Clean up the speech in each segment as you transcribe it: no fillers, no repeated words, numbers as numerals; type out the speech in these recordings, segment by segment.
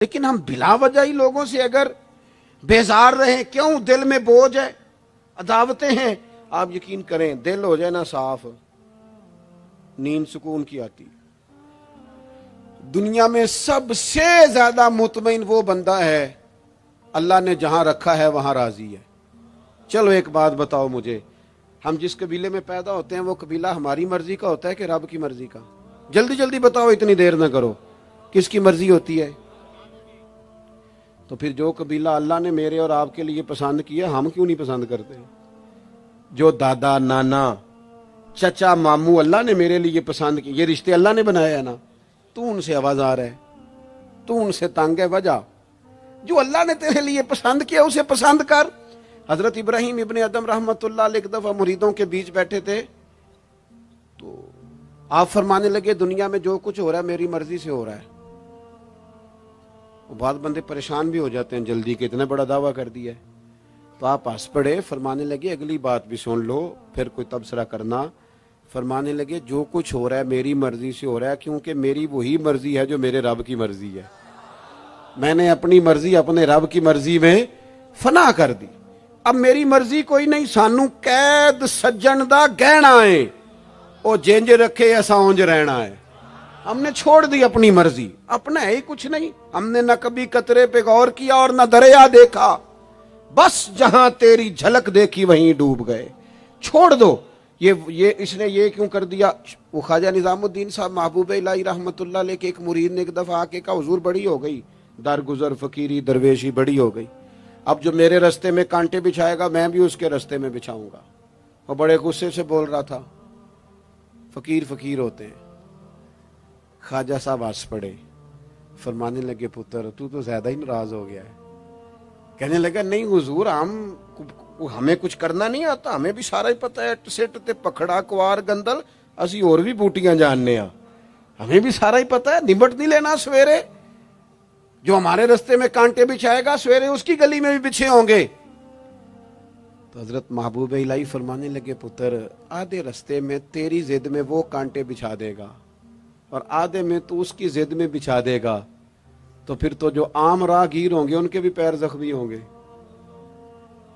لیکن ہم بلا وجہ ہی لوگوں سے اگر بیزار رہیں، کیوں؟ دل میں بوجھ ہے، عداوتیں ہیں، آپ یقین کریں دل ہو جائے نا صاف، نیند سکون کی آتی۔ دنیا میں سب سے زیادہ مطمئن وہ بندہ ہے اللہ نے جہاں رکھا ہے وہاں راضی ہے۔ چلو ایک بات بتاؤ مجھے، ہم جس قبیلے میں پیدا ہوتے ہیں وہ قبیلہ ہماری مرضی کا ہوتا ہے کہ رب کی مرضی کا؟ جلدی جلدی بتاؤ، اتنی دیر نہ کرو، کس کی مرضی ہوتی ہے؟ تو پھر جو قبیلہ اللہ نے میرے اور آپ کے لیے پسند کیا ہم کیوں نہیں پسند کرتے؟ جو دادا نانا چچا ماموں اللہ نے میرے لیے پسند کی، یہ رشتے اللہ نے بنایا ہے نا، تو ان سے آواز آ رہا ہے، تو ان سے تنگ ہے، وجہ جو اللہ نے تیرے لیے پسند کیا اسے پسند کر۔ حضرت ابراہیم ابن ادم رحمت اللہ علیہ ایک دفعہ مریدوں کے بیچ بیٹھے تھے، تو آپ فرمانے لگے دنیا میں جو کچھ ہو رہا ہے میری مرضی سے ہو رہا ہے۔ بعض بندے پریشان بھی ہو جاتے ہیں جلدی کہ اتنا بڑا دعویٰ کر دیا ہے، تو آپ ہنس پڑے، فرمانے لگے اگلی بات بھی سن لو پھر کوئی تبصرہ کرنا۔ فرمانے لگے جو کچھ ہو رہا ہے میری مرضی سے ہو رہا ہے، کیونکہ میری وہی مرضی ہے جو میرے رب کی مرضی ہے۔ میں نے اپنی مرضی اپنے رب کی مرضی میں فنا کر دی۔ اب میری مرضی کوئی نہیں، سانو قید سجن دا گہنا ہے، او جنج رکھے ایسا اونج رہنا ہے۔ ہم نے چھوڑ دی اپنی مرضی، اپنا ہے ہی کچھ نہیں۔ ہم نے نہ کبھی قطرے پہ غور کیا اور نہ دریا دیکھا، بس جہاں تیری جھلک دیکھی وہیں ڈوب گئے۔ چھوڑ دو یہ اس نے یہ کیوں کر دیا؟ وہ خواجہ نظام الدین صاحب محبوب الہی رحمت اللہ علیہ کے ایک مرید نے ایک دفعہ آ کے کہا حضور بڑی ہو گئی درگزر فقیری درویشی بڑی ہو گئی، اب جو میرے رستے میں کانٹے بچھائے گا میں بھی اس کے رستے میں بچھاؤں گا۔ وہ بڑے غصے سے بول رہا تھا، فقیر فقیر ہوتے ہیں۔ خواجہ صاحب ہنس پڑے، فرمانے لگے پتر تو زیادہ ہی ناراض ہو گیا ہے۔ کہنے لگا نہیں حضور، ہمیں کچھ کرنا نہیں آتا، ہمیں بھی سارا ہی پتہ ہے، سٹ تے پکھڑا کوار گندل اسی اور بھی بوٹیاں جاننے ہاں، ہمیں بھی سارا ہی پتہ ہے، نمٹ نہیں لینا سویرے۔ جو ہمارے رستے میں کانٹے بچھائے گا سویرے اس کی گلی میں بھی بچھے ہوں گے۔ تو حضرت محبوب الہی فرمانے لگے پتر آدھے رستے میں تیری ضد میں وہ کانٹے بچھا دے گا اور آدھے میں تو اس کی ضد میں بچھا دے گا، تو پھر تو جو عام راہگیر ہوں گے ان کے بھی پیر زخمی ہوں گے۔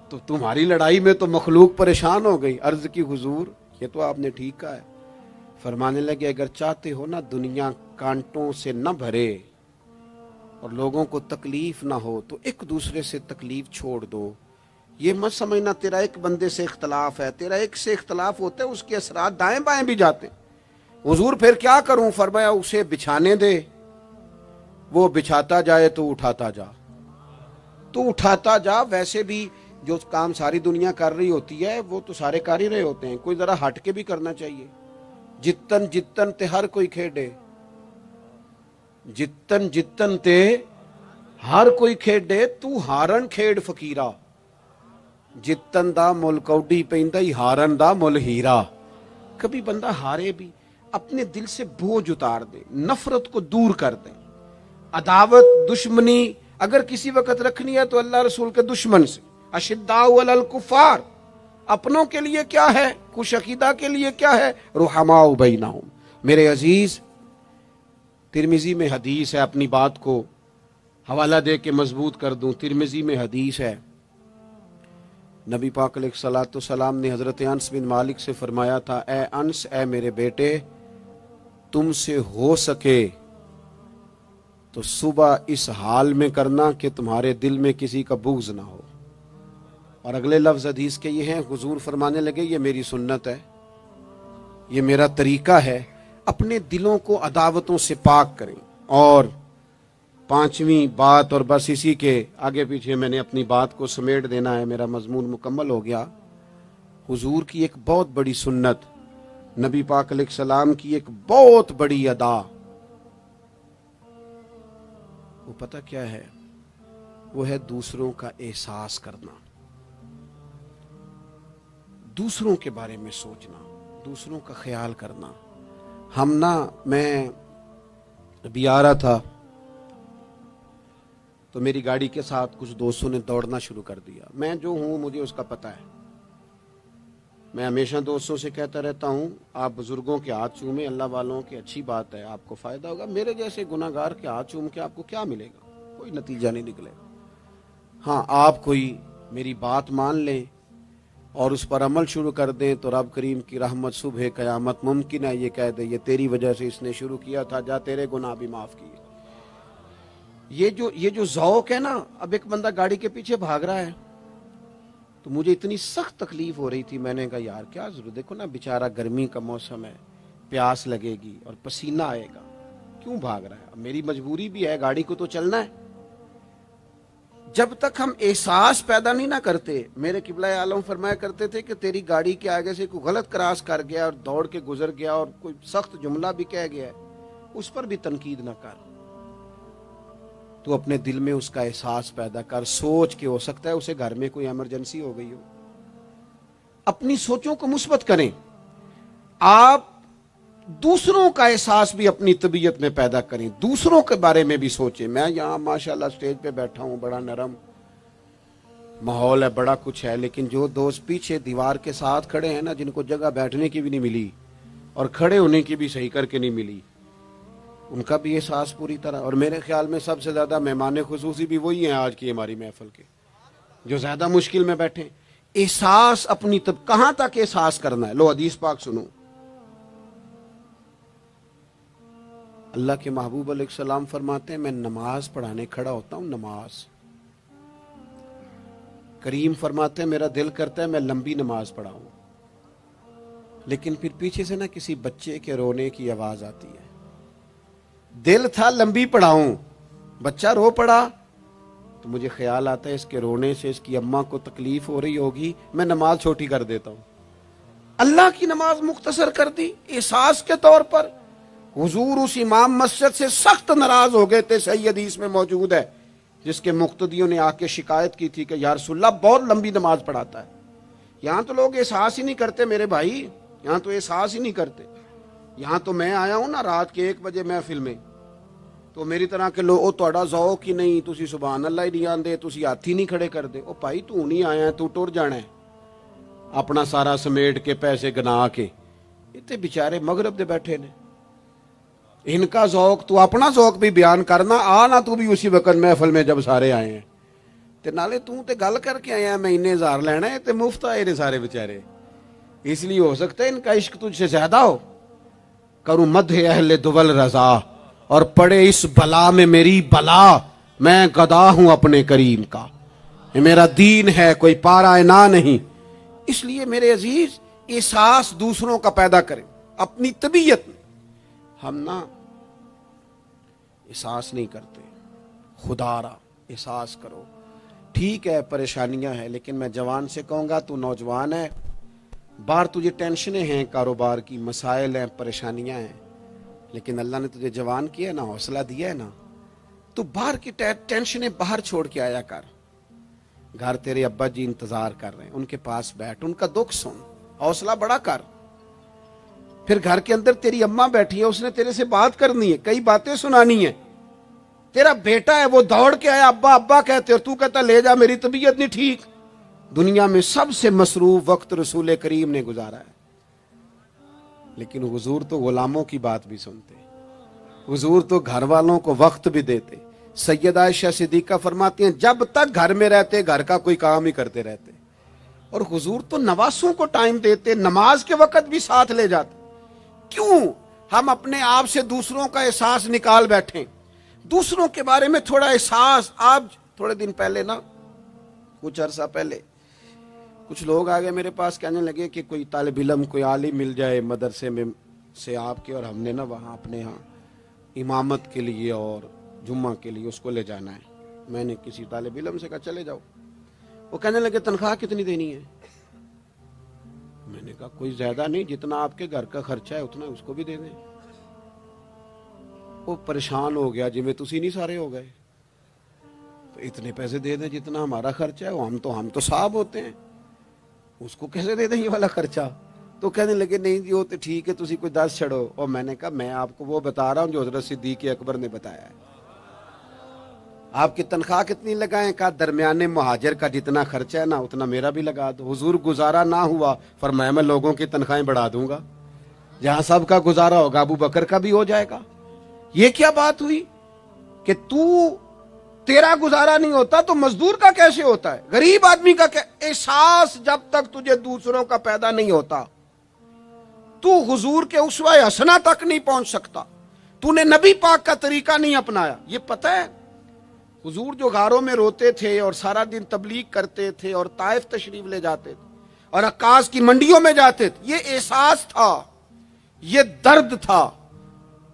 تو تمہاری لڑائی میں تو مخلوق پریشان ہو گئی۔ عرض کی حضور یہ تو آپ نے ٹھیک کہا ہے۔ فرمانے لگے اگر چاہتے ہو نا دنیا کانٹوں سے نہ بھرے اور لوگوں کو تکلیف نہ ہو تو ایک دوسرے سے تکلیف چھوڑ دو۔ یہ مت سمجھنا تیرا ایک بندے سے اختلاف ہے، تیرا ایک سے اختلاف ہوتا ہے اس کے اثرات دائیں بائیں بھی جاتے ہیں۔ حضور پھر کیا کروں؟ فرمایا اسے بچھانے دے، وہ بچھاتا جائے تو اٹھاتا جا، تو اٹھاتا جا۔ ویسے بھی جو کام ساری دنیا کر رہی ہوتی ہے وہ تو سارے کر ہی رہے ہوتے ہیں، کوئی ذرا ہٹ کے بھی کرنا چاہیے۔ جتن جتن تے ہر کوئی کھیڈے، جتن جتن تے ہر کوئی کھیڈے، تو ہارن کھیڈ فقیرا، جتن دا مل کوڈی پیندا ہی ہارن دا مل ہیرا۔ کبھی بندہ ہارے بھی اپنے دل سے بوجھ اتار دے، نفرت کو دور کر دے۔ عداوت دشمنی اگر کسی وقت رکھنی ہے تو اللہ رسول کے دشمن سے۔ اشداء علی الکفار، اپنوں کے لیے کیا ہے، خوش عقیدہ کے لیے کیا ہے، رحماء بینہم۔ میرے عزیز ترمذی میں حدیث ہے، اپنی بات کو حوالہ دے کے مضبوط کر دوں، ترمذی میں حدیث ہے، نبی پاک علیہ الصلوۃ والسلام نے حضرت انس بن مالک سے فرمایا تھا، اے انس، اے میرے بیٹے، تم سے ہو سکے تو صبح اس حال میں کرنا کہ تمہارے دل میں کسی کا بغض نہ ہو۔ اور اگلے لفظ حدیث کے یہ ہیں، حضور فرمانے لگے یہ میری سنت ہے، یہ میرا طریقہ ہے، اپنے دلوں کو عداوتوں سے پاک کریں۔ اور پانچویں بات، اور بس اسی کے آگے پیچھے میں نے اپنی بات کو سمیٹ دینا ہے، میرا مضمون مکمل ہو گیا۔ حضور کی ایک بہت بڑی سنت، نبی پاک علیہ السلام کی ایک بہت بڑی ادا، وہ پتہ کیا ہے؟ وہ ہے دوسروں کا احساس کرنا، دوسروں کے بارے میں سوچنا، دوسروں کا خیال کرنا۔ میں ابھی آ رہا تھا تو میری گاڑی کے ساتھ کچھ دوستوں نے دوڑنا شروع کر دیا۔ میں جو ہوں مجھے اس کا پتہ ہے، میں ہمیشہ دوستوں سے کہتا رہتا ہوں آپ بزرگوں کے ہاتھ چومیں، اللہ والوں کی اچھی بات ہے، آپ کو فائدہ ہوگا۔ میرے جیسے گناہگار کے ہاتھ چوم کے آپ کو کیا ملے گا؟ کوئی نتیجہ نہیں نکلے. ہاں آپ کوئی میری بات مان لیں اور اس پر عمل شروع کر دیں تو رب کریم کی رحمت صبح قیامت ممکن ہے یہ کہہ دے یہ تیری وجہ سے اس نے شروع کیا تھا، جا تیرے گناہ بھی معاف کیے. یہ جو ذوق ہے نا، اب ایک بندہ گاڑی کے پیچھے بھاگ رہا ہے تو مجھے اتنی سخت تکلیف ہو رہی تھی، میں نے کہا یار کیا ضرورت، دیکھو نا بیچارہ گرمی کا موسم ہے، پیاس لگے گی اور پسینہ آئے گا، کیوں بھاگ رہا ہے؟ اب میری مجبوری بھی ہے، گاڑی کو تو چلنا ہے. جب تک ہم احساس پیدا نہیں نہ کرتے، میرے قبلہ عالم فرمایا کرتے تھے کہ تیری گاڑی کے آگے سے کوئی غلط کراس کر گیا اور دوڑ کے گزر گیا اور کوئی سخت جملہ بھی کہہ گیا ہے، اس پر بھی تنقید نہ کر، تو اپنے دل میں اس کا احساس پیدا کر، سوچ کے ہو سکتا ہے اسے گھر میں کوئی ایمرجنسی ہو گئی ہو. اپنی سوچوں کو مثبت کریں. آپ دوسروں کا احساس بھی اپنی طبیعت میں پیدا کریں، دوسروں کے بارے میں بھی سوچیں. میں یہاں ماشاءاللہ اسٹیج پہ بیٹھا ہوں، بڑا نرم ماحول ہے، بڑا کچھ ہے، لیکن جو دوست پیچھے دیوار کے ساتھ کھڑے ہیں نا، جن کو جگہ بیٹھنے کی بھی نہیں ملی اور کھڑے ہونے کی بھی صحیح کر کے نہیں ملی، ان کا بھی احساس پوری طرح. اور میرے خیال میں سب سے زیادہ مہمان خصوصی بھی وہی ہیں آج کی ہماری محفل کے، جو زیادہ مشکل میں بیٹھے. احساس اپنی کہاں تک احساس کرنا ہے؟ لو حدیث پاک سنو. اللہ کے محبوب علیہ السلام فرماتے ہیں میں نماز پڑھانے کھڑا ہوتا ہوں، نماز. کریم فرماتے ہیں میرا دل کرتا ہے میں لمبی نماز پڑھاؤں، لیکن پھر پیچھے سے نا کسی بچے کے رونے کی آواز آتی ہے. دل تھا لمبی پڑھاؤں، بچہ رو پڑا تو مجھے خیال آتا ہے اس کے رونے سے اس کی اماں کو تکلیف ہو رہی ہوگی، میں نماز چھوٹی کر دیتا ہوں. اللہ کی نماز مختصر کر دی احساس کے طور پر. حضور اس امام مسجد سے سخت ناراض ہو گئے تھے، صحیح حدیث میں موجود ہے، جس کے مقتدیوں نے آ کے شکایت کی تھی کہ یا رسول اللہ بہت لمبی نماز پڑھاتا ہے. یہاں تو لوگ احساس ہی نہیں کرتے میرے بھائی، یہاں تو احساس ہی نہیں کرتے. یہاں تو میں آیا ہوں نا رات کے 1 بجے محفل میں، تو میری طرح کے لوگ تہاڈا ذوق ہی نہیں، تسی سبحان اللہ ہی نہیں آندے، تسی ہاتھ ہی نہیں کھڑے کر دے. او بھائی تو نہیں آیا ہے، تو ٹر جانا ہے اپنا سارا سمیٹ کے پیسے گنا کے. اتنے بیچارے مغرب دے بیٹھے نے، ان کا ذوق تو اپنا ذوق بھی بیان کرنا، آنا تو بھی اسی وقت محفل میں جب سارے آئے ہیں تے نالے تو تے گل کر کے آیا میں انہیں ہزار لینا ہے تے مفت آئے نے سارے بیچارے. اس لیے ہو سکتا ہے ان کا عشق تجھ سے زیادہ ہو. کروں مدح اہل دول رضا اور پڑے اس بلا میں میری بلا، میں گدا ہوں اپنے کریم کا، یہ میرا دین ہے کوئی پارا نہ نہیں. اس لیے میرے عزیز احساس دوسروں کا پیدا کریں اپنی طبیعت میں. ہم نا احساس نہیں کرتے، خدا را احساس کرو. ٹھیک ہے پریشانیاں ہیں، لیکن میں جوان سے کہوں گا تو نوجوان ہے، باہر تجھے ٹینشنیں ہیں، کاروبار کی مسائل ہیں، پریشانیاں ہیں، لیکن اللہ نے تجھے جوان کیا ہے نا، حوصلہ دیا ہے نا، تو باہر کی ٹینشنیں باہر چھوڑ کے آیا کر. گھر تیرے ابا جی انتظار کر رہے ہیں، ان کے پاس بیٹھ، ان کا دکھ سن، حوصلہ بڑا کر. پھر گھر کے اندر تیری اماں بیٹھی ہے، اس نے تیرے سے بات کرنی ہے، کئی باتیں سنانی ہے. تیرا بیٹا ہے وہ دوڑ کے آیا ابا ابا کہتے، اور تو کہتا لے جا میری طبیعت نہیں ٹھیک. دنیا میں سب سے مصروف وقت رسول کریم نے گزارا ہے، لیکن حضور تو غلاموں کی بات بھی سنتے، حضور تو گھر والوں کو وقت بھی دیتے. سیدہ عائشہ صدیقہ فرماتی ہیں جب تک گھر میں رہتے گھر کا کوئی کام ہی کرتے رہتے. اور حضور تو نواسوں کو ٹائم دیتے، نماز کے وقت بھی ساتھ لے جاتے. کیوں ہم اپنے آپ سے دوسروں کا احساس نکال بیٹھیں، دوسروں کے بارے میں تھوڑا احساس. آپ تھوڑے دن پہلے نا، کچھ عرصہ پہلے کچھ لوگ آگے میرے پاس کہنے لگے کہ کوئی طالب علم کوئی عالم مل جائے مدرسے میں سے آپ کے، اور ہم نے نا وہاں اپنے ہاں امامت کے لیے اور جمعہ کے لیے اس کو لے جانا ہے. میں نے کسی طالب علم سے کہا چلے جاؤ. وہ کہنے لگے تنخواہ کتنی دینی ہے؟ میں نے کہا کوئی زیادہ نہیں، جتنا آپ کے گھر کا خرچہ ہے اتنا اس کو بھی دے دیں. وہ پریشان ہو گیا، جی میں تسی نہیں سارے ہو گئے، تو اتنے پیسے دے دیں جتنا ہمارا خرچہ ہے. ہم تو صاحب ہوتے ہیں، اس کو کیسے دے دیں یہ والا خرچہ؟ تو کہنے لگے نہیں جی وہ تو ٹھیک ہے، تسی کوئی 10 چھڑو. اور میں نے کہا میں آپ کو وہ بتا رہا ہوں جو حضرت صدیق اکبر نے بتایا ہے. آپ کی تنخواہ کتنی لگائیں؟ کہا درمیانے مہاجر کا جتنا خرچہ ہے نا اتنا میرا بھی لگا دو. حضور گزارا نہ ہوا، فرمایا میں لوگوں کی تنخواہیں بڑھا دوں گا، جہاں سب کا گزارا ہوگا ابو بکر کا بھی ہو جائے گا. یہ کیا بات ہوئی کہ تیرا گزارا نہیں ہوتا تو مزدور کا کیسے ہوتا ہے؟ غریب آدمی کا احساس جب تک تجھے دوسروں کا پیدا نہیں ہوتا تو حضور کے اسوہ حسنہ تک نہیں پہنچ سکتا. تو نے نبی پاک کا طریقہ نہیں اپنایا. یہ پتہ ہے حضور جو غاروں میں روتے تھے اور سارا دن تبلیغ کرتے تھے اور طائف تشریف لے جاتے تھے اور عکاظ کی منڈیوں میں جاتے تھے، یہ احساس تھا، یہ درد تھا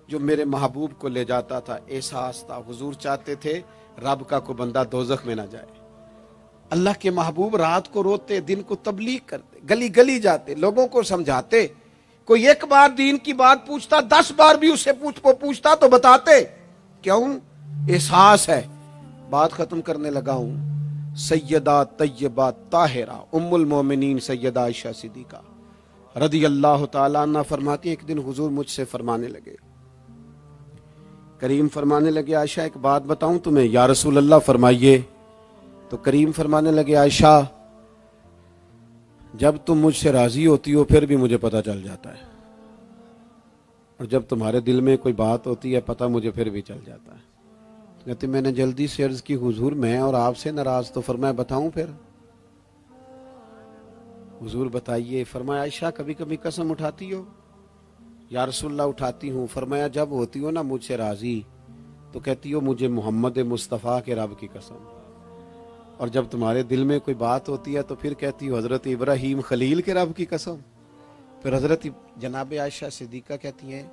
جو میرے محبوب کو لے جاتا تھا. احساس تھا. حضور چاہتے تھے رب کا کوئی بندہ دوزخ میں نہ جائے. اللہ کے محبوب رات کو روتے، دن کو تبلیغ کرتے، گلی گلی جاتے، لوگوں کو سمجھاتے. کوئی ایک بار دین کی بات پوچھتا، 10 بار بھی اس سے پوچھتا تو بتاتے. کیوں؟ احساس ہے. بات ختم کرنے لگا ہوں. سیدہ طیبہ طاہرہ ام المومنین سیدہ عائشہ صدیقہ رضی اللہ تعالیٰ عنہ فرماتی ہیں، ایک دن حضور مجھ سے فرمانے لگے، کریم فرمانے لگے، عائشہ ایک بات بتاؤں تمہیں؟ یا رسول اللہ فرمائیے. تو کریم فرمانے لگے، عائشہ جب تم مجھ سے راضی ہوتی ہو پھر بھی مجھے پتہ چل جاتا ہے، اور جب تمہارے دل میں کوئی بات ہوتی ہے پتہ مجھے پھر بھی چل جاتا ہے. کہتے میں نے جلدی سے عرض کی، حضور میں اور آپ سے ناراض. تو فرمایا بتاؤں پھر؟ حضور بتائیے. فرمایا عائشہ کبھی کبھی قسم اٹھاتی ہو؟ یا رسول اللہ اٹھاتی ہوں. فرمایا جب ہوتی ہو نا مجھ سے راضی تو کہتی ہو مجھے محمد مصطفیٰ کے رب کی قسم، اور جب تمہارے دل میں کوئی بات ہوتی ہے تو پھر کہتی ہو حضرت ابراہیم خلیل کے رب کی قسم. پھر حضرت جناب عائشہ صدیقہ کہتی ہیں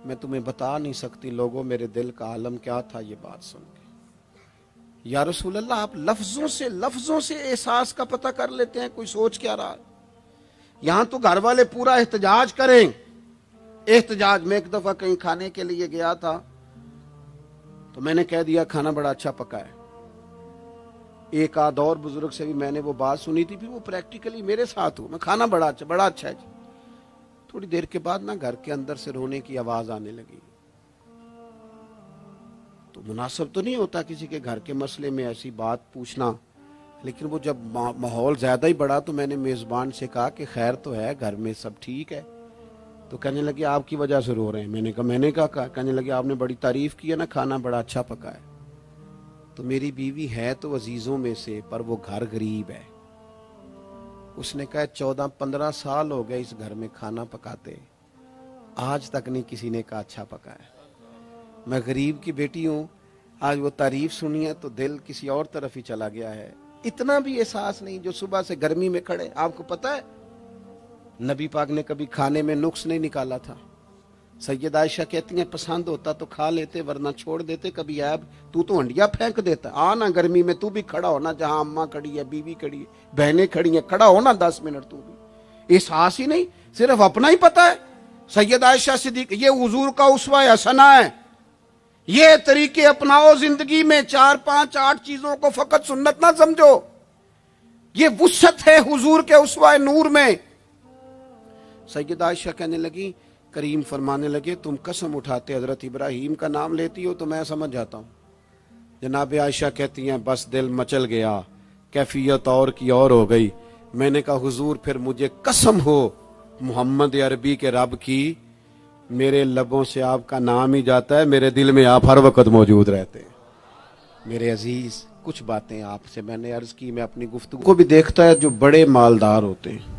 میں تمہیں بتا نہیں سکتی لوگوں میرے دل کا عالم کیا تھا یہ بات سن کے. یا رسول اللہ آپ لفظوں سے احساس کا پتہ کر لیتے ہیں، کوئی سوچ کیا رہا. یہاں تو گھر والے پورا احتجاج کریں. احتجاج میں ایک دفعہ کہیں کھانے کے لیے گیا تھا تو میں نے کہہ دیا کھانا بڑا اچھا پکا ہے. ایک آدھ اور بزرگ سے بھی میں نے وہ بات سنی تھی، پھر وہ پریکٹیکلی میرے ساتھ ہو، میں کھانا بڑا اچھا ہے. تھوڑی دیر کے بعد نا گھر کے اندر سے رونے کی آواز آنے لگی. تو مناسب تو نہیں ہوتا کسی کے گھر کے مسئلے میں ایسی بات پوچھنا، لیکن وہ جب ماحول زیادہ ہی بڑا تو میں نے میزبان سے کہا کہ خیر تو ہے، گھر میں سب ٹھیک ہے؟ تو کہنے لگے آپ کی وجہ سے رو رہے ہیں. میں نے کہا کہنے لگے آپ نے بڑی تعریف کی ہے نا، کھانا بڑا اچھا پکا ہے. تو میری بیوی ہے تو عزیزوں میں سے، پر وہ گھر غریب ہے. اس نے کہا 14-15 سال ہو گئے اس گھر میں کھانا پکاتے، آج تک نہیں کسی نے کہا اچھا پکا ہے. میں غریب کی بیٹی ہوں، آج وہ تعریف سنی ہے تو دل کسی اور طرف ہی چلا گیا ہے. اتنا بھی احساس نہیں جو صبح سے گرمی میں کھڑے. آپ کو پتہ ہے نبی پاک نے کبھی کھانے میں نقص نہیں نکالا تھا. سیدہ عائشہ کہتی ہیں پسند ہوتا تو کھا لیتے ورنہ چھوڑ دیتے. کبھی عیب تو ہنڈیا پھینک دیتا. آنا گرمی میں تو بھی کھڑا ہونا، جہاں اماں کھڑی ہے، بیوی کھڑی ہے، بہنیں کھڑی ہیں، کھڑا ہونا 10 منٹ. تو بھی احساس ہی نہیں، صرف اپنا ہی پتہ ہے. سیدہ عائشہ صدیقہ یہ حضور کا اسوہ حسنہ ہے. یہ طریقے اپناؤ زندگی میں. 4-5-8 چیزوں کو فقط سنت نہ سمجھو، یہ وسعت ہے حضور کے اسوہ نور میں. سیدہ عائشہ کہنے لگی، کریم فرمانے لگے تم قسم اٹھاتے حضرت ابراہیم کا نام لیتی ہو تو میں سمجھ جاتا ہوں. جناب عائشہ کہتی ہیں بس دل مچل گیا، کیفیت اور کی اور ہو گئی. میں نے کہا حضور پھر مجھے قسم ہو محمد عربی کے رب کی، میرے لبوں سے آپ کا نام ہی جاتا ہے، میرے دل میں آپ ہر وقت موجود رہتے ہیں. میرے عزیز کچھ باتیں آپ سے میں نے عرض کی. میں اپنی گفتگو کو بھی دیکھتا ہے جو بڑے مالدار ہوتے ہیں،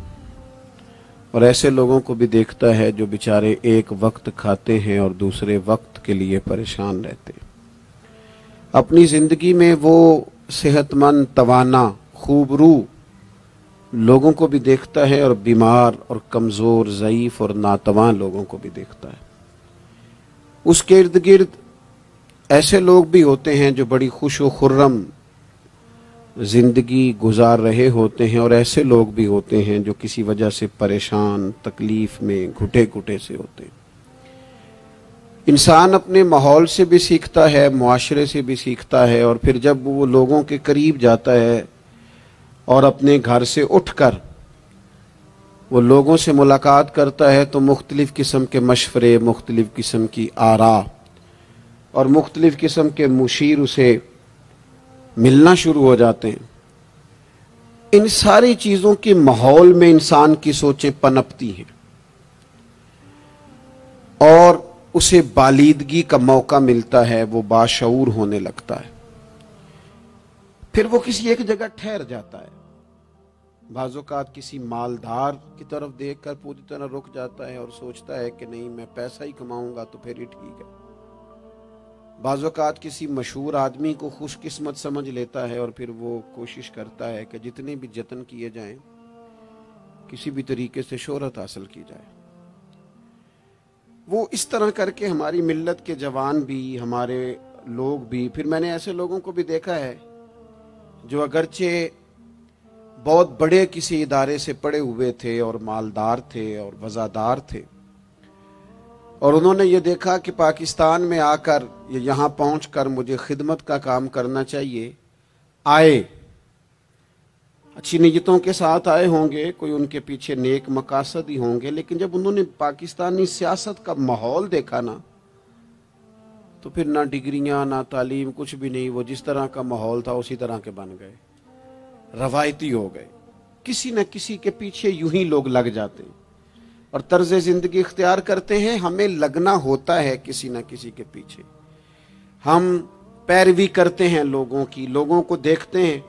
اور ایسے لوگوں کو بھی دیکھتا ہے جو بیچارے ایک وقت کھاتے ہیں اور دوسرے وقت کے لیے پریشان رہتے ہیں. اپنی زندگی میں وہ صحت مند، توانا، خوبرو لوگوں کو بھی دیکھتا ہے، اور بیمار اور کمزور، ضعیف اور ناتواں لوگوں کو بھی دیکھتا ہے. اس کے ارد گرد ایسے لوگ بھی ہوتے ہیں جو بڑی خوش و خرم زندگی گزار رہے ہوتے ہیں، اور ایسے لوگ بھی ہوتے ہیں جو کسی وجہ سے پریشان، تکلیف میں گھٹے گھٹے سے ہوتے ہیں. انسان اپنے ماحول سے بھی سیکھتا ہے، معاشرے سے بھی سیکھتا ہے، اور پھر جب وہ لوگوں کے قریب جاتا ہے اور اپنے گھر سے اٹھ کر وہ لوگوں سے ملاقات کرتا ہے تو مختلف قسم کے مشورے، مختلف قسم کی آراء اور مختلف قسم کے مشیر اسے ملنا شروع ہو جاتے ہیں. ان ساری چیزوں کے ماحول میں انسان کی سوچیں پنپتی ہیں، اور اسے بالیدگی کا موقع ملتا ہے، وہ باشعور ہونے لگتا ہے، پھر وہ کسی ایک جگہ ٹھہر جاتا ہے۔ بعض اوقات کسی مالدار کی طرف دیکھ کر پوری طرح رک جاتا ہے اور سوچتا ہے کہ نہیں، میں پیسہ ہی کماؤں گا تو پھر ہی ٹھیک ہے۔ بعض اوقات کسی مشہور آدمی کو خوش قسمت سمجھ لیتا ہے اور پھر وہ کوشش کرتا ہے کہ جتنے بھی جتن کیے جائیں کسی بھی طریقے سے شہرت حاصل کی جائے۔ وہ اس طرح کر کے ہماری ملت کے جوان بھی، ہمارے لوگ بھی، پھر میں نے ایسے لوگوں کو بھی دیکھا ہے جو اگرچہ بہت بڑے کسی ادارے سے پڑھے ہوئے تھے اور مالدار تھے اور وزادار تھے، اور انہوں نے یہ دیکھا کہ پاکستان میں آ کر، یہاں پہنچ کر مجھے خدمت کا کام کرنا چاہیے، آئے، اچھی نیتوں کے ساتھ آئے ہوں گے، کوئی ان کے پیچھے نیک مقاصد ہی ہوں گے، لیکن جب انہوں نے پاکستانی سیاست کا ماحول دیکھا نا، تو پھر نہ ڈگریاں نہ تعلیم کچھ بھی نہیں، وہ جس طرح کا ماحول تھا اسی طرح کے بن گئے، روایتی ہو گئے، کسی نہ کسی کے پیچھے یوں ہی لوگ لگ جاتے ہیں اور طرز زندگی اختیار کرتے ہیں۔ ہمیں لگنا ہوتا ہے کسی نہ کسی کے پیچھے، ہم پیروی کرتے ہیں لوگوں کی، لوگوں کو دیکھتے ہیں،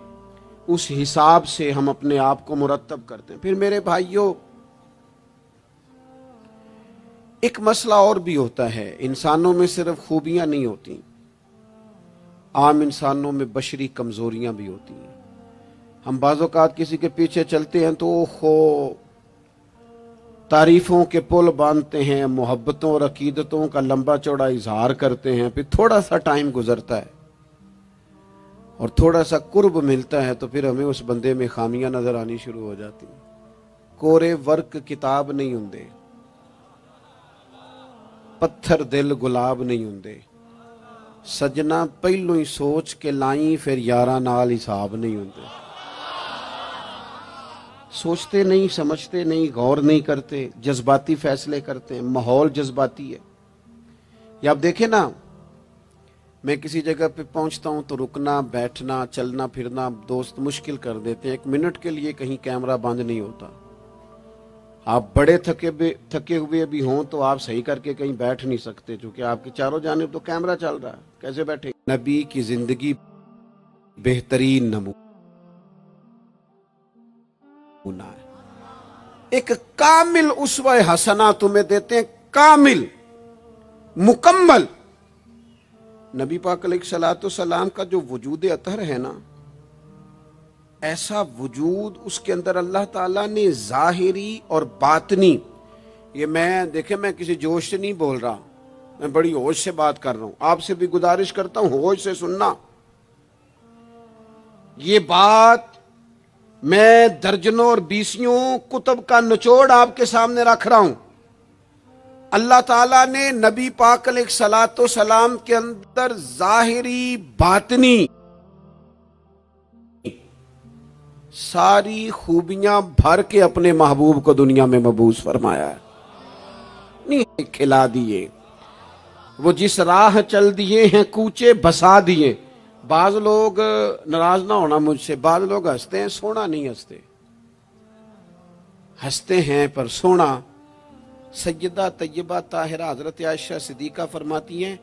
اس حساب سے ہم اپنے آپ کو مرتب کرتے ہیں۔ پھر میرے بھائیوں، ایک مسئلہ اور بھی ہوتا ہے، انسانوں میں صرف خوبیاں نہیں ہوتی، عام انسانوں میں بشری کمزوریاں بھی ہوتی ہیں۔ ہم بعض اوقات کسی کے پیچھے چلتے ہیں تو تعریفوں کے پل باندھتے ہیں، محبتوں اور عقیدتوں کا لمبا چوڑا اظہار کرتے ہیں، پھر تھوڑا سا ٹائم گزرتا ہے اور تھوڑا سا قرب ملتا ہے تو پھر ہمیں اس بندے میں خامیاں نظر آنی شروع ہو جاتی ہیں۔ کورے ورک کتاب نہیں ہوندے، پتھر دل گلاب نہیں ہوندے، سجنا پہلو ہی سوچ کے لائیں پھر یاراں نال حساب نہیں ہوندے۔ سوچتے نہیں، سمجھتے نہیں، غور نہیں کرتے، جذباتی فیصلے کرتے ہیں، ماحول جذباتی ہے۔ یا آپ دیکھیں نا، میں کسی جگہ پہ پہنچتا ہوں تو رکنا، بیٹھنا، چلنا پھرنا دوست مشکل کر دیتے ہیں، ایک منٹ کے لیے کہیں کیمرہ بند نہیں ہوتا۔ آپ بڑے تھکے ہوئے بھی ہوں تو آپ صحیح کر کے کہیں بیٹھ نہیں سکتے، چونکہ آپ کے چاروں جانب تو کیمرہ چل رہا ہے، کیسے بیٹھے؟ نبی کی زندگی بہترین نمونہ ہے، ایک کامل اسوہ حسنہ تمہیں دیتے ہیں، کامل، مکمل۔ نبی پاک علیہ الصلوۃ والسلام کا جو وجود اطہر ہے نا، ایسا وجود اس کے اندر اللہ تعالیٰ نے ظاہری اور باطنی، یہ میں کسی جوش سے نہیں بول رہا، میں بڑی ہوش سے بات کر رہا ہوں، آپ سے بھی گزارش کرتا ہوں ہوش سے سننا۔ یہ بات میں درجنوں اور بیسیوں کتب کا نچوڑ آپ کے سامنے رکھ رہا ہوں۔ اللہ تعالیٰ نے نبی پاک علیہ الصلوۃ والسلام کے اندر ظاہری باطنی ساری خوبیاں بھر کے اپنے محبوب کو دنیا میں مبعوث فرمایا ہے، نہیں کھلا دیے، وہ جس راہ چل دیے ہیں کوچے بسا دیے۔ بعض لوگ ناراض نہ ہونا مجھ سے، بعض لوگ ہنستے ہیں، سونا نہیں ہنستے، ہنستے ہیں پر سونا۔ سیدہ طیبہ طاہرہ حضرت عائشہ صدیقہ فرماتی ہیں،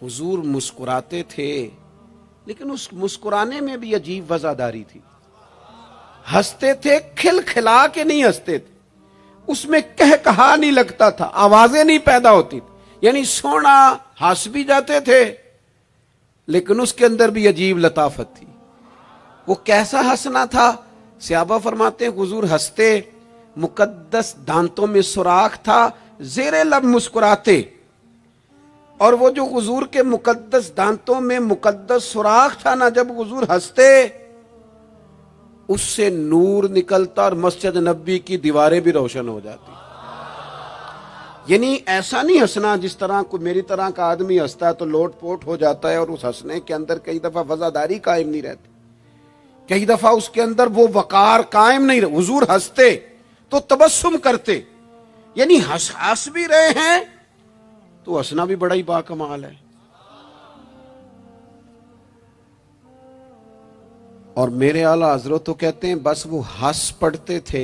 حضور مسکراتے تھے لیکن اس مسکرانے میں بھی عجیب وزاداری تھی، ہنستے تھے کھل کھلا کے نہیں ہنستے تھے، اس میں کہا نہیں لگتا تھا، آوازیں نہیں پیدا ہوتی تھی، یعنی سونا، ہنس بھی جاتے تھے لیکن اس کے اندر بھی عجیب لطافت تھی۔ وہ کیسا ہنسنا تھا؟ صحابہ فرماتے ہیں حضور ہنستے، مقدس دانتوں میں سوراخ تھا، زیر لب مسکراتے، اور وہ جو حضور کے مقدس دانتوں میں مقدس سوراخ تھا نا، جب حضور ہنستے اس سے نور نکلتا اور مسجد نبی کی دیواریں بھی روشن ہو جاتی۔ یعنی ایسا نہیں ہنسنا جس طرح کوئی میری طرح کا آدمی ہنستا ہے تو لوٹ پوٹ ہو جاتا ہے اور اس ہنسنے کے اندر کئی دفعہ وزاداری قائم نہیں رہتی، کئی دفعہ اس کے اندر وہ وقار قائم نہیں رہتا۔ حضور ہنستے تو تبسم کرتے، یعنی ہنس بھی رہے ہیں تو ہنسنا بھی بڑا ہی باکمال ہے۔ اور میرے اعلیٰ حضرت تو کہتے ہیں بس وہ ہنس پڑتے تھے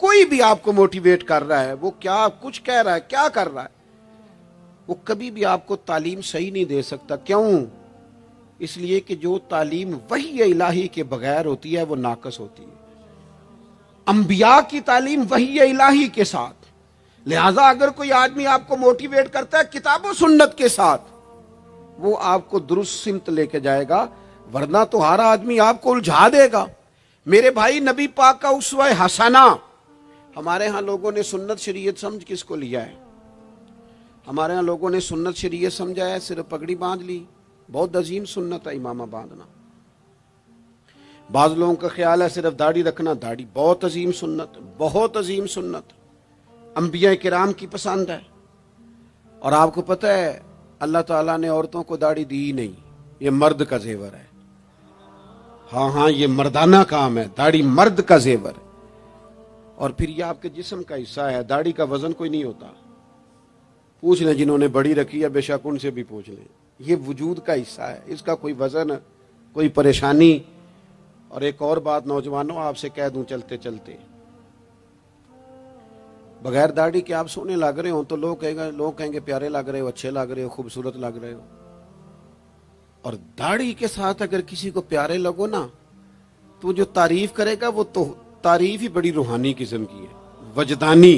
کوئی بھی آپ کو موٹیویٹ کر رہا ہے، وہ کیا کچھ کہہ رہا ہے، کیا کر رہا ہے، وہ کبھی بھی آپ کو تعلیم صحیح نہیں دے سکتا۔ کیوں؟ اس لیے کہ جو تعلیم وحی الہی کے بغیر ہوتی ہے وہ ناقص ہوتی ہے۔ انبیاء کی تعلیم وحی الہی کے ساتھ، لہذا اگر کوئی آدمی آپ کو موٹیویٹ کرتا ہے کتاب و سنت کے ساتھ، وہ آپ کو درست سمت لے کے جائے گا، ورنہ تو ہر آدمی آپ کو الجھا دے گا۔ میرے بھائی، نبی پاک کا اسوہ حسنہ، ہمارے ہاں لوگوں نے سنت شریعت سمجھ کس کو لیا ہے؟ ہمارے ہاں لوگوں نے سنت شریعت سمجھا ہے صرف پگڑی باندھ لی، بہت عظیم سنت ہے امامہ باندھنا۔ بعض لوگوں کا خیال ہے صرف داڑھی رکھنا، داڑھی بہت عظیم سنت، بہت عظیم سنت، انبیاء کرام کی پسند ہے۔ اور آپ کو پتہ ہے اللہ تعالیٰ نے عورتوں کو داڑھی دی ہی نہیں، یہ مرد کا زیور ہے۔ ہاں یہ مردانہ کام ہے، داڑھی مرد کا زیور ہے۔ اور پھر یہ آپ کے جسم کا حصہ ہے، داڑھی کا وزن کوئی نہیں ہوتا۔ پوچھ لیں جنہوں نے بڑی رکھی ہے، بے شک ان سے بھی پوچھ لیں، یہ وجود کا حصہ ہے، اس کا کوئی وزن، کوئی پریشانی۔ اور ایک اور بات نوجوانوں آپ سے کہہ دوں چلتے چلتے، بغیر داڑھی کے آپ سونے لگ رہے ہوں تو لوگ کہیں گے پیارے لگ رہے ہو، اچھے لگ رہے ہو، خوبصورت لگ رہے ہو۔ اور داڑھی کے ساتھ اگر کسی کو پیارے لگو نا تو جو تعریف کرے گا وہ تو تعریف ہی بڑی روحانی قسم کی ہے، وجدانی۔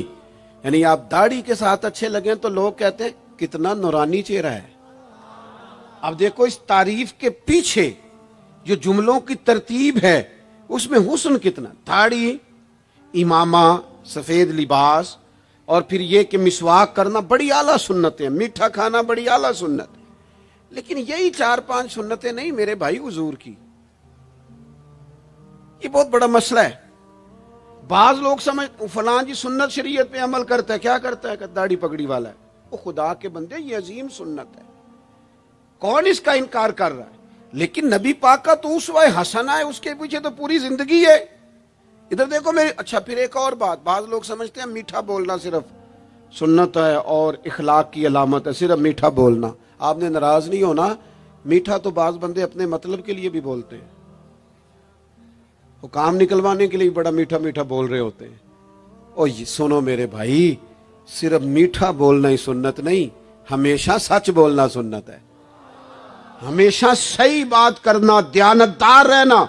یعنی آپ داڑھی کے ساتھ اچھے لگیں تو لوگ کہتے ہیں کتنا نورانی چہرہ ہے۔ اب دیکھو اس تعریف کے پیچھے جو جملوں کی ترتیب ہے اس میں حسن کتنا، داڑھی، امامہ، سفید لباس، اور پھر یہ کہ مسواک کرنا بڑی اعلیٰ سنتیں، میٹھا کھانا بڑی اعلیٰ سنت۔ لیکن یہی 4-5 سنتیں نہیں میرے بھائی حضور کی، یہ بہت بڑا مسئلہ ہے۔ بعض لوگ سمجھ فلاں جی سنت شریعت پہ عمل کرتا ہے، کیا کرتا ہے کہ داڑھی پگڑی والا ہے، وہ خدا کے بندے یہ عظیم سنت ہے، کون اس کا انکار کر رہا ہے؟ لیکن نبی پاک کا تو اسوہ حسنہ ہے، اس کے پیچھے تو پوری زندگی ہے۔ ادھر دیکھو میری، اچھا پھر ایک اور بات، بعض لوگ سمجھتے ہیں میٹھا بولنا صرف سنت ہے اور اخلاق کی علامت ہے، صرف میٹھا بولنا۔ آپ نے ناراض نہیں ہونا، میٹھا تو بعض بندے اپنے مطلب کے لیے بھی بولتے ہیں، وہ کام نکلوانے کے لیے بڑا میٹھا میٹھا بول رہے ہوتے ہیں۔ اور یہ سنو میرے بھائی، صرف میٹھا بولنا ہی سنت نہیں، ہمیشہ سچ بولنا سنت ہے، ہمیشہ صحیح بات کرنا، دیانتدار رہنا۔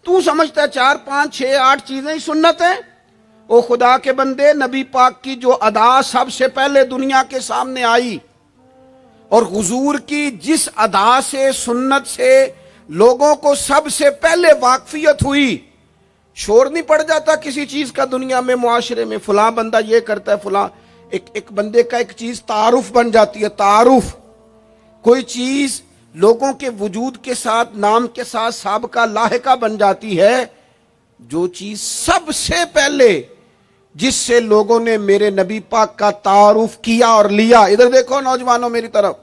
تو سمجھتا ہے 4 5 6 8 چیزیں ہی سنت ہیں؟ او خدا کے بندے، نبی پاک کی جو ادا سب سے پہلے دنیا کے سامنے آئی اور حضور کی جس ادا سے، سنت سے لوگوں کو سب سے پہلے واقفیت ہوئی، شور نہیں پڑ جاتا کسی چیز کا دنیا میں، معاشرے میں فلاں بندہ یہ کرتا ہے، فلاں ایک بندے کا ایک چیز تعارف بن جاتی ہے، تعارف۔ کوئی چیز لوگوں کے وجود کے ساتھ، نام کے ساتھ سابقہ لاحقہ بن جاتی ہے۔ جو چیز سب سے پہلے جس سے لوگوں نے میرے نبی پاک کا تعارف کیا اور لیا، ادھر دیکھو نوجوانوں میری طرف،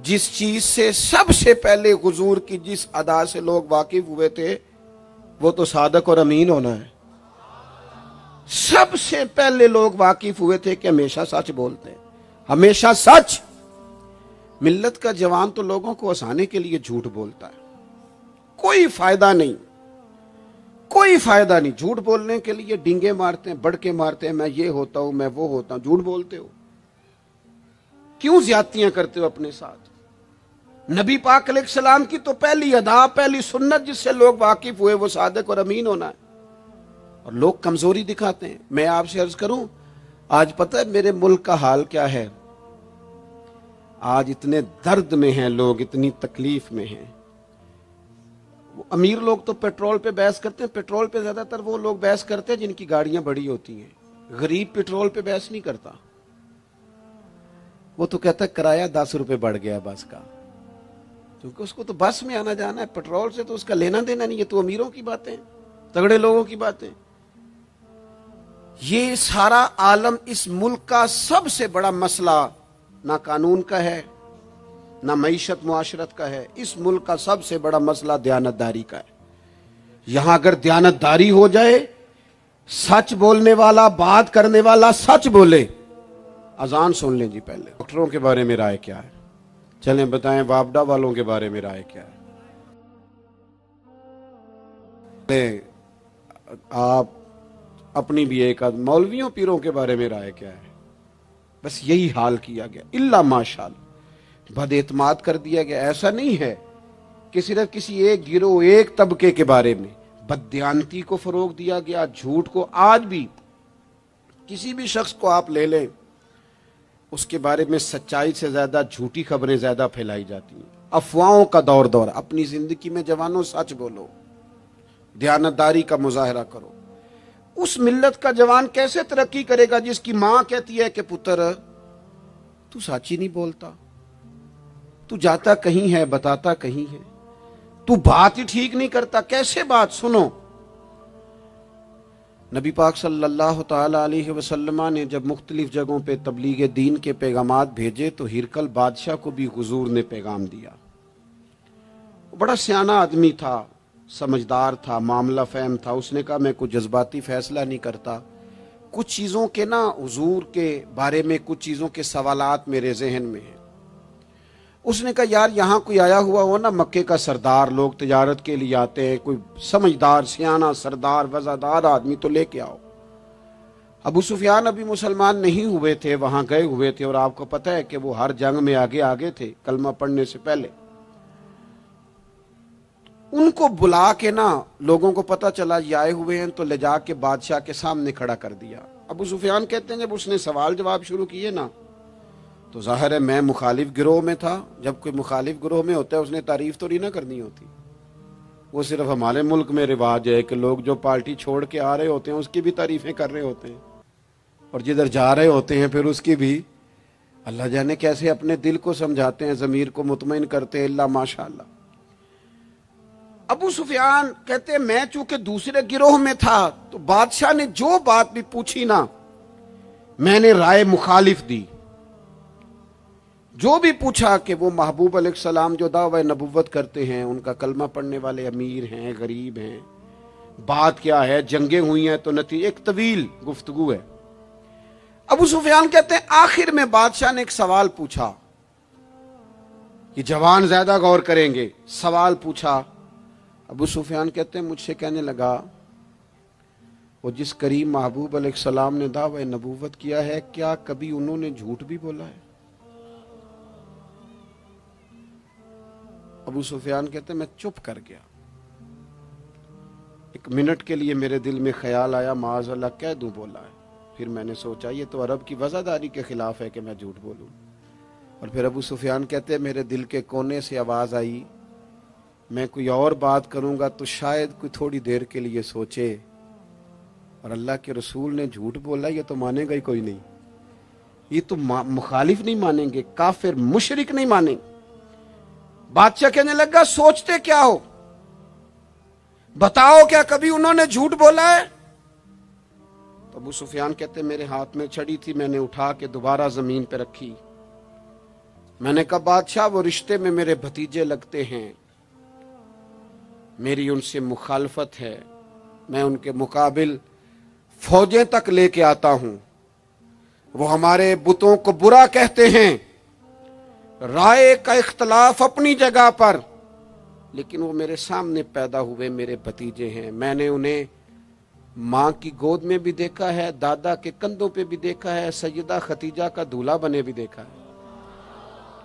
جس چیز سے سب سے پہلے حضور کی جس ادا سے لوگ واقف ہوئے تھے وہ تو صادق اور امین ہونا ہے۔ سب سے پہلے لوگ واقف ہوئے تھے کہ ہمیشہ سچ بولتے ہیں، ہمیشہ سچ۔ ملت کا جوان تو لوگوں کو ہنسانے کے لیے جھوٹ بولتا ہے، کوئی فائدہ نہیں، کوئی فائدہ نہیں۔ جھوٹ بولنے کے لیے ڈنگے مارتے ہیں، بڑھ کے مارتے ہیں، میں یہ ہوتا ہوں، میں وہ ہوتا ہوں۔ جھوٹ بولتے ہو، کیوں زیادتیاں کرتے ہو اپنے ساتھ؟ نبی پاک علیہ السلام کی تو پہلی ادا، پہلی سنت جس سے لوگ واقف ہوئے وہ صادق اور امین ہونا ہے، اور لوگ کمزوری دکھاتے ہیں۔ میں آپ سے عرض کروں، آج پتہ ہے میرے ملک کا حال کیا ہے؟ آج اتنے درد میں ہیں لوگ، اتنی تکلیف میں ہیں۔ امیر لوگ تو پیٹرول پہ بحث کرتے ہیں، پیٹرول پہ زیادہ تر وہ لوگ بحث کرتے ہیں جن کی گاڑیاں بڑی ہوتی ہیں۔ غریب پیٹرول پہ بحث نہیں کرتا، وہ تو کہتا ہے کرایہ 10 روپے بڑھ گیا بس کا، کیونکہ اس کو تو بس میں آنا جانا ہے، پیٹرول سے تو اس کا لینا دینا نہیں۔ یہ تو امیروں کی باتیں، تگڑے لوگوں کی باتیں۔ یہ سارا عالم، اس ملک کا سب سے بڑا مسئلہ نہ قانون کا ہے، نہ معیشت معاشرت کا ہے، اس ملک کا سب سے بڑا مسئلہ دیانتداری کا ہے۔ یہاں اگر دیانتداری ہو جائے، سچ بولنے والا، بات کرنے والا سچ بولے۔ اذان سن لیں جی پہلے۔ ڈاکٹروں کے بارے میں رائے کیا ہے؟ چلیں بتائیں وابڈا والوں کے بارے میں رائے کیا ہے؟ آپ اپنی بھی ایک آدھ مولویوں پیروں کے بارے میں رائے کیا ہے، بس یہی حال کیا گیا، الا ماشاءاللہ بد اعتماد کر دیا گیا۔ ایسا نہیں ہے کہ صرف کسی ایک گروہ ایک طبقے کے بارے میں بددیانتی کو فروغ دیا گیا، جھوٹ کو۔ آج بھی کسی بھی شخص کو آپ لے لیں، اس کے بارے میں سچائی سے زیادہ جھوٹی خبریں زیادہ پھیلائی جاتی ہیں، افواہوں کا دور۔ اپنی زندگی میں جوانوں سچ بولو، دیانتداری کا مظاہرہ کرو۔ اس ملت کا جوان کیسے ترقی کرے گا جس کی ماں کہتی ہے کہ پتر تو سچ ہی نہیں بولتا، تو جاتا کہیں ہے بتاتا کہیں ہے، تو بات ہی ٹھیک نہیں کرتا، کیسے بات سنو۔ نبی پاک صلی اللہ تعالی علیہ وسلم نے جب مختلف جگہوں پہ تبلیغ دین کے پیغامات بھیجے تو ہرقل بادشاہ کو بھی حضور نے پیغام دیا۔ وہ بڑا سیانہ آدمی تھا، سمجھدار تھا، معاملہ فہم تھا۔ اس نے کہا میں کوئی جذباتی فیصلہ نہیں کرتا، کچھ چیزوں کے حضور کے بارے میں کچھ چیزوں کے سوالات میرے ذہن میں ہیں۔ اس نے کہا یار یہاں کوئی آیا ہوا ہو نا، مکے کا سردار، لوگ تجارت کے لیے آتے ہیں، کوئی سمجھدار سیانہ سردار وزادار آدمی تو لے کے آؤ۔ ابو سفیان ابھی مسلمان نہیں ہوئے تھے، وہاں گئے ہوئے تھے، اور آپ کو پتہ ہے کہ وہ ہر جنگ میں آگے تھے کلمہ پڑھنے سے پہلے۔ ان کو بلا کے لوگوں کو پتہ چلا یہ آئے ہوئے ہیں تو لے جا کے بادشاہ کے سامنے کھڑا کر دیا۔ ابو سفیان کہتے ہیں جب اس نے سوال جواب شروع کیے تو ظاہر ہے میں مخالف گروہ میں تھا۔ جب کوئی مخالف گروہ میں ہوتا ہے اس نے تعریف تو نہیں نہ کرنی ہوتی، وہ صرف ہمارے ملک میں رواج ہے کہ لوگ جو پارٹی چھوڑ کے آ رہے ہوتے ہیں اس کی بھی تعریفیں کر رہے ہوتے ہیں، اور جدھر جا رہے ہوتے ہیں پھر اس کی بھی۔ اللہ جانے کیسے اپنے دل کو سمجھاتے ہیں، ضمیر کو مطمئن کرتے ہیں، اللہ ماشاءاللہ۔ ابو سفیان کہتے ہیں میں چونکہ دوسرے گروہ میں تھا تو بادشاہ نے جو بات بھی پوچھی میں نے رائے مخالف دی۔ جو بھی پوچھا کہ وہ محبوب علیہ السلام جو دعوی نبوت کرتے ہیں، ان کا کلمہ پڑھنے والے امیر ہیں، غریب ہیں، بات کیا ہے، جنگیں ہوئی ہیں، تو نتیجہ ایک طویل گفتگو ہے۔ ابو سفیان کہتے ہیں آخر میں بادشاہ نے ایک سوال پوچھا، یہ جوان زیادہ غور کریں گے، سوال پوچھا۔ ابو سفیان کہتے ہیں مجھ سے کہنے لگا وہ جس کریم محبوب علیہ السلام نے دعوی نبوت کیا ہے، کیا کبھی انہوں نے جھوٹ بھی بولا ہے؟ ابو سفیان کہتے ہیں میں چپ کر گیا۔ ایک منٹ کے لیے میرے دل میں خیال آیا معاذ اللہ کہہ دوں بولا ہے، پھر میں نے سوچا یہ تو عرب کی وزاداری کے خلاف ہے کہ میں جھوٹ بولوں۔ اور پھر ابو سفیان کہتے ہیں میرے دل کے کونے سے آواز آئی میں کوئی اور بات کروں گا تو شاید کوئی تھوڑی دیر کے لیے سوچے، اور اللہ کے رسول نے جھوٹ بولا یہ تو مانے گا ہی کوئی نہیں، یہ تو مخالف نہیں مانیں گے، کافر مشرک نہیں مانیں گے۔ بادشاہ کہنے لگا سوچتے کیا ہو، بتاؤ کیا کبھی انہوں نے جھوٹ بولا ہے؟ تو ابو سفیان کہتے میرے ہاتھ میں چھڑی تھی، میں نے اٹھا کے دوبارہ زمین پہ رکھی۔ میں نے کہا بادشاہ وہ رشتے میں میرے بھتیجے لگتے ہیں، میری ان سے مخالفت ہے، میں ان کے مقابل فوجیں تک لے کے آتا ہوں، وہ ہمارے بتوں کو برا کہتے ہیں، رائے کا اختلاف اپنی جگہ پر، لیکن وہ میرے سامنے پیدا ہوئے میرے بھتیجے ہیں، میں نے انہیں ماں کی گود میں بھی دیکھا ہے، دادا کے کندھوں پہ بھی دیکھا ہے، سیدہ خدیجہ کا دولہا بنے بھی دیکھا ہے،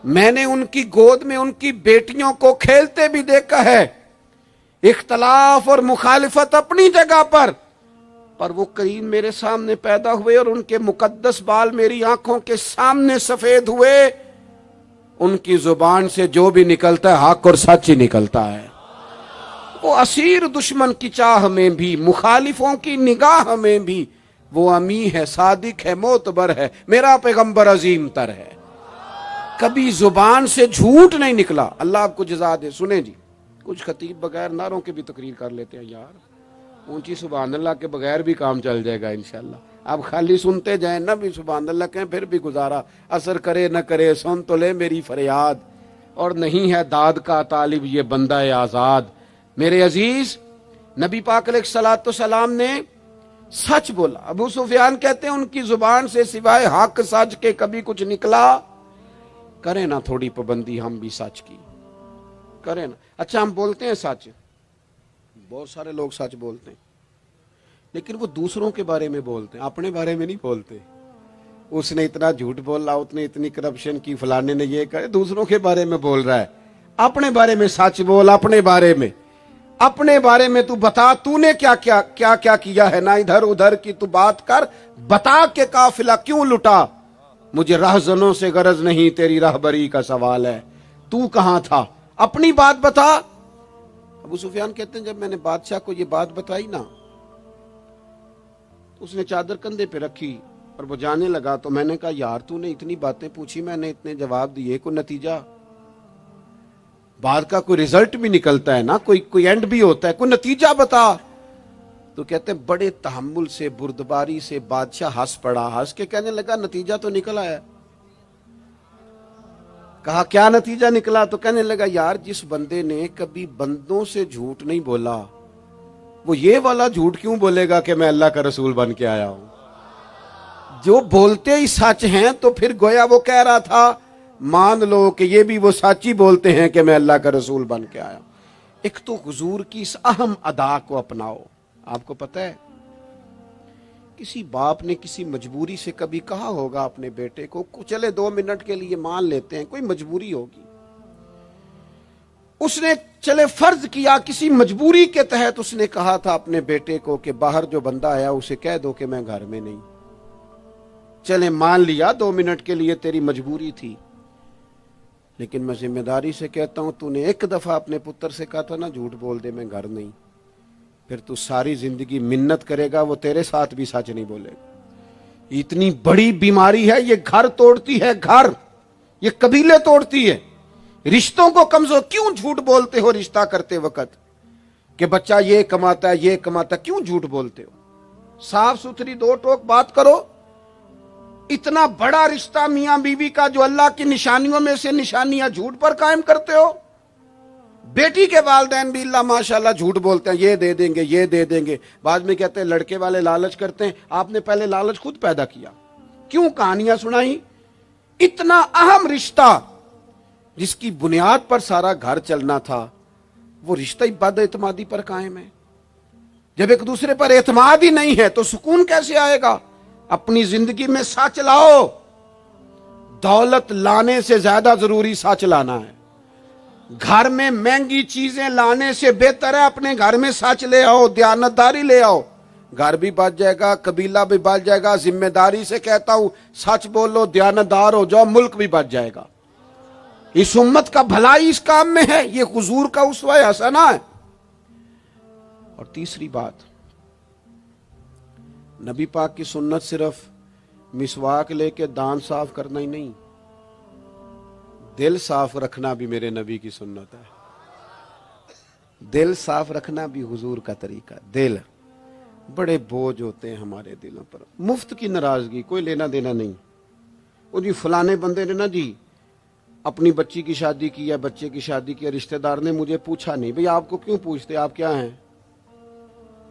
میں نے ان کی گود میں ان کی بیٹیوں کو کھیلتے بھی دیکھا ہے۔ اختلاف اور مخالفت اپنی جگہ پر وہ کریم میرے سامنے پیدا ہوئے اور ان کے مقدس بال میری آنکھوں کے سامنے سفید ہوئے، ان کی زبان سے جو بھی نکلتا ہے حق اور سچ ہی نکلتا ہے۔ وہ اسیر دشمن کی چاہ میں بھی، مخالفوں کی نگاہ میں بھی وہ امی ہے، صادق ہے، معتبر ہے، میرا پیغمبر عظیم تر ہے، کبھی زبان سے جھوٹ نہیں نکلا۔ اللہ آپ کو جزا دے۔ سنیں جی، کچھ خطیب بغیر نعروں کے بھی تقریر کر لیتے ہیں یار، اونچی سبحان اللہ کے بغیر بھی کام چل جائے گا انشاءاللہ۔ آپ خالی سنتے جائیں نہ بھی سبحان اللہ کہیں پھر بھی گزارا، اثر کرے نہ کرے سن تو لے میری فریاد، اور نہیں ہے داد کا طالب یہ بندہ آزاد۔ میرے عزیز نبی پاک علیہ الصلوۃ والسلام نے سچ بولا۔ ابو سفیان کہتے ہیں ان کی زبان سے سوائے حق سچ کے کبھی کچھ نکلا؟ کریں نا تھوڑی پابندی ہم بھی سچ کی، کریں نا۔ اچھا ہم بولتے ہیں سچ، بہت سارے لوگ سچ بولتے ہیں، لیکن وہ دوسروں کے بارے میں بولتے ہیں, اپنے بارے میں نہیں بولتے. اس نے اتنا جھوٹ بولا, اس نے اتنی کرپشن کی, فلانے نے یہ کرے, دوسروں کے بارے میں بول رہا ہے. اپنے بارے میں سچ بول, اپنے بارے میں تو بتا تو نے کیا کیا ہے. نہ ادھر ادھر کی تو بات کر, بتا کہ قافلہ کیوں لٹا. مجھے راہزنوں سے غرض نہیں, تیری راہبری کا سوال ہے. تو کہاں تھا, اپنی بات بتا. ابو سفیان کہتے ہیں جب میں نے بادشاہ کو یہ بات بتائی نا, اس نے چادر کندھے پہ رکھی اور وہ جانے لگا, تو میں نے کہا یار تو نے اتنی باتیں پوچھی, میں نے اتنے جواب دیے, کوئی نتیجہ بات کا کوئی رزلٹ بھی نکلتا ہے نا, کوئی اینڈ بھی ہوتا ہے, کوئی نتیجہ بتا. تو کہتے ہیں بڑے تحمل سے, بردباری سے بادشاہ ہنس پڑا. ہنس کے کہنے لگا نتیجہ تو نکلا ہے. کہا کیا نتیجہ نکلا؟ تو کہنے لگا یار جس بندے نے کبھی بندوں سے جھوٹ نہیں بولا, وہ یہ والا جھوٹ کیوں بولے گا کہ میں اللہ کا رسول بن کے آیا ہوں. جو بولتے ہی سچ ہیں تو پھر گویا وہ کہہ رہا تھا مان لو کہ یہ بھی وہ سچ ہی بولتے ہیں کہ میں اللہ کا رسول بن کے آیا ہوں. ایک تو حضور کی اس اہم ادا کو اپناؤ. آپ کو پتہ ہے کسی باپ نے کسی مجبوری سے کبھی کہا ہوگا اپنے بیٹے کو چلے 2 منٹ کے لیے مان لیتے ہیں, کوئی مجبوری ہوگی, اس نے چلے فرض کیا کسی مجبوری کے تحت اس نے کہا تھا اپنے بیٹے کو کہ باہر جو بندہ آیا اسے کہہ دو کہ میں گھر میں نہیں. چلے مان لیا 2 منٹ کے لیے تیری مجبوری تھی, لیکن میں ذمہ داری سے کہتا ہوں تو نے ایک دفعہ اپنے پتر سے کہا تھا نا جھوٹ بول دے میں گھر نہیں, پھر تو ساری زندگی منت کرے گا وہ تیرے ساتھ بھی سچ نہیں بولے گا. اتنی بڑی بیماری ہے یہ, گھر توڑتی ہے, گھر یہ قبیلے توڑتی ہے, رشتوں کو کمزور. کیوں جھوٹ بولتے ہو رشتہ کرتے وقت کہ بچہ یہ کماتا ہے یہ کماتا ہے, کیوں جھوٹ بولتے ہو؟ صاف ستھری 2 ٹوک بات کرو. اتنا بڑا رشتہ میاں بیوی کا جو اللہ کی نشانیوں میں سے نشانیاں جھوٹ پر قائم کرتے ہو. بیٹی کے والدین بھی اللہ ماشاءاللہ جھوٹ بولتے ہیں, یہ دے دیں گے یہ دے دیں گے. بعد میں کہتے ہیں لڑکے والے لالچ کرتے ہیں, آپ نے پہلے لالچ خود پیدا کیا, کیوں کہانیاں سنائی. اتنا اہم رشتہ جس کی بنیاد پر سارا گھر چلنا تھا, وہ رشتہ ہی بد اعتمادی پر قائم ہے. جب ایک دوسرے پر اعتماد ہی نہیں ہے تو سکون کیسے آئے گا؟ اپنی زندگی میں سچ لاؤ. دولت لانے سے زیادہ ضروری سچ لانا ہے. گھر میں مہنگی چیزیں لانے سے بہتر ہے اپنے گھر میں سچ لے آؤ, دیانتداری لے آؤ. گھر بھی بچ جائے گا, قبیلہ بھی بچ جائے گا. ذمہ داری سے کہتا ہوں سچ بولو, دیانتدار ہو جاؤ, ملک بھی بچ جائے گا. اس امت کا بھلائی اس کام میں ہے, یہ حضور کا اسوہ حسنہ ہے. اور تیسری بات, نبی پاک کی سنت صرف مسواک لے کے دان صاف کرنا ہی نہیں, دل صاف رکھنا بھی میرے نبی کی سنت ہے. دل صاف رکھنا بھی حضور کا طریقہ. دل بڑے بوجھ ہوتے ہیں ہمارے دلوں پر, مفت کی ناراضگی, کوئی لینا دینا نہیں. وہ جی فلانے بندے نے نا جی اپنی بچی کی شادی کی ہے, بچے کی شادی کی ہے, رشتہ دار نے مجھے پوچھا نہیں. بھئی آپ کو کیوں پوچھتے, آپ کیا ہیں؟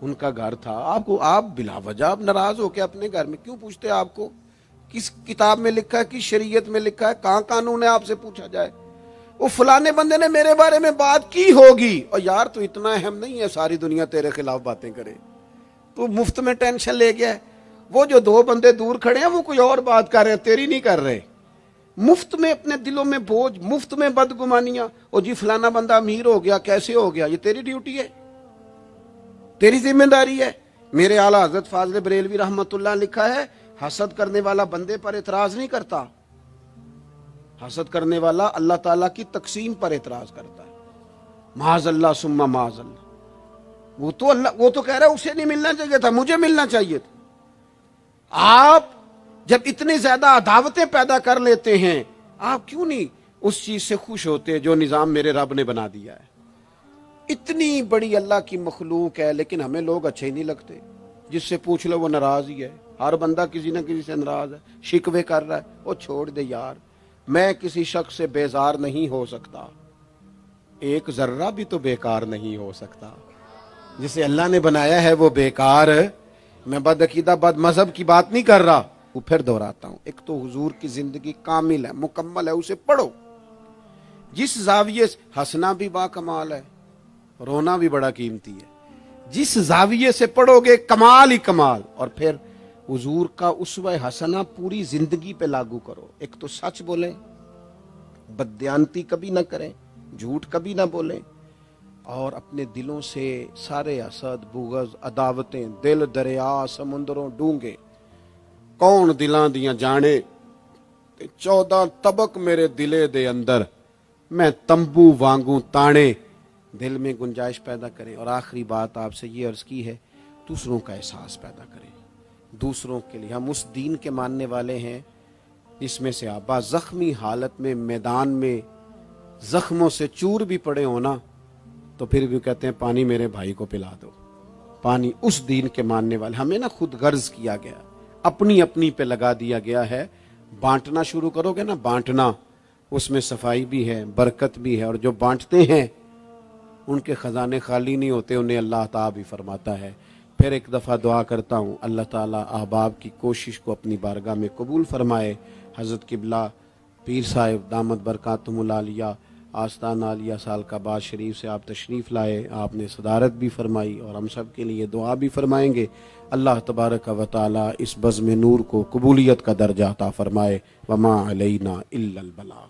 ان کا گھر تھا. آپ بلا وجہ آپ ناراض ہو کے اپنے گھر میں کیوں پوچھتے؟ آپ کو کس کتاب میں لکھا ہے, کس شریعت میں لکھا ہے, کہاں قانون ہے آپ سے پوچھا جائے؟ وہ فلانے بندے نے میرے بارے میں بات کی ہوگی, اور یار تو اتنا اہم نہیں ہے ساری دنیا تیرے خلاف باتیں کرے, تو مفت میں ٹینشن لے گیا ہے. وہ جو 2 بندے دور کھڑے ہیں وہ کوئی اور بات کر رہے ہیں, تیری نہیں کر رہے. مفت میں اپنے دلوں میں بوجھ, مفت میں بدگمانیاں. اور جی فلانا بندہ امیر ہو گیا, کیسے ہو گیا؟ یہ تیری ڈیوٹی ہے, تیری ذمہ داری ہے. میرے اعلیٰ حضرت فاضل بریلوی رحمت اللہ لکھا ہے, حسد کرنے والا بندے پر اعتراض نہیں کرتا, حسد کرنے والا اللہ تعالیٰ کی تقسیم پر اعتراض کرتا ہے. معاذ اللہ ثم معاذ اللہ. وہ تو کہہ رہا ہے اسے نہیں ملنا چاہیے تھا, مجھے ملنا چاہیے تھا. آپ جب اتنی زیادہ عداوتیں پیدا کر لیتے ہیں, آپ کیوں نہیں اس چیز سے خوش ہوتے جو نظام میرے رب نے بنا دیا ہے؟ اتنی بڑی اللہ کی مخلوق ہے, لیکن ہمیں لوگ اچھے ہی نہیں لگتے. جس سے پوچھ لو وہ ناراض ہی ہے, ہر بندہ کسی نہ کسی سے ناراض ہے, شکوے کر رہا ہے. وہ چھوڑ دے یار, میں کسی شخص سے بیزار نہیں ہو سکتا, ایک ذرہ بھی تو بیکار نہیں ہو سکتا. جسے اللہ نے بنایا ہے وہ بیکار. میں بد عقیدہ بد مذہب کی بات نہیں کر رہا. وہ پھر دہراتا ہوں, ایک تو حضور کی زندگی کامل ہے, مکمل ہے, اسے پڑھو. جس زاویے سے ہنسنا بھی با کمال ہے, رونا بھی بڑا قیمتی ہے. جس زاویے سے پڑھو گے کمال ہی کمال. اور پھر حضور کا اسوہ حسنہ پوری زندگی پہ لاگو کرو. ایک تو سچ بولیں، بددیانتی کبھی نہ کریں، جھوٹ کبھی نہ بولیں، اور اپنے دلوں سے سارے حسد، بغض، عداوتیں، دل دریا سمندروں ڈونگے، کون دلاں دیاں جانے، 14 طبق میرے دلے دے اندر، میں تمبو وانگوں تانے، دل میں گنجائش پیدا کریں. اور آخری بات آپ سے یہ عرض کی ہے، دوسروں کا احساس پیدا کریں. دوسروں کے لیے ہم اس دین کے ماننے والے ہیں جس میں سے آبا زخمی حالت میں میدان میں زخموں سے چور بھی پڑے ہونا تو پھر بھی کہتے ہیں پانی میرے بھائی کو پلا دو. پانی اس دین کے ماننے والے. ہمیں نا خود غرض کیا گیا، اپنی اپنی پہ لگا دیا گیا ہے. بانٹنا شروع کرو گے نا، بانٹنا، اس میں صفائی بھی ہے، برکت بھی ہے. اور جو بانٹتے ہیں ان کے خزانے خالی نہیں ہوتے، انہیں اللہ تعالیٰ بھی فرماتا ہے. پھر ایک دفعہ دعا کرتا ہوں اللہ تعالیٰ احباب کی کوشش کو اپنی بارگاہ میں قبول فرمائے. حضرت قبلہ پیر صاحب دامت برکاتہم العالیہ آستان عالیہ سالکاباد شریف سے آپ تشریف لائے، آپ نے صدارت بھی فرمائی اور ہم سب کے لیے دعا بھی فرمائیں گے. اللہ تبارک و تعالیٰ اس بزم نور کو قبولیت کا درجہ عطا فرمائے. وما علینا الا البلاغ.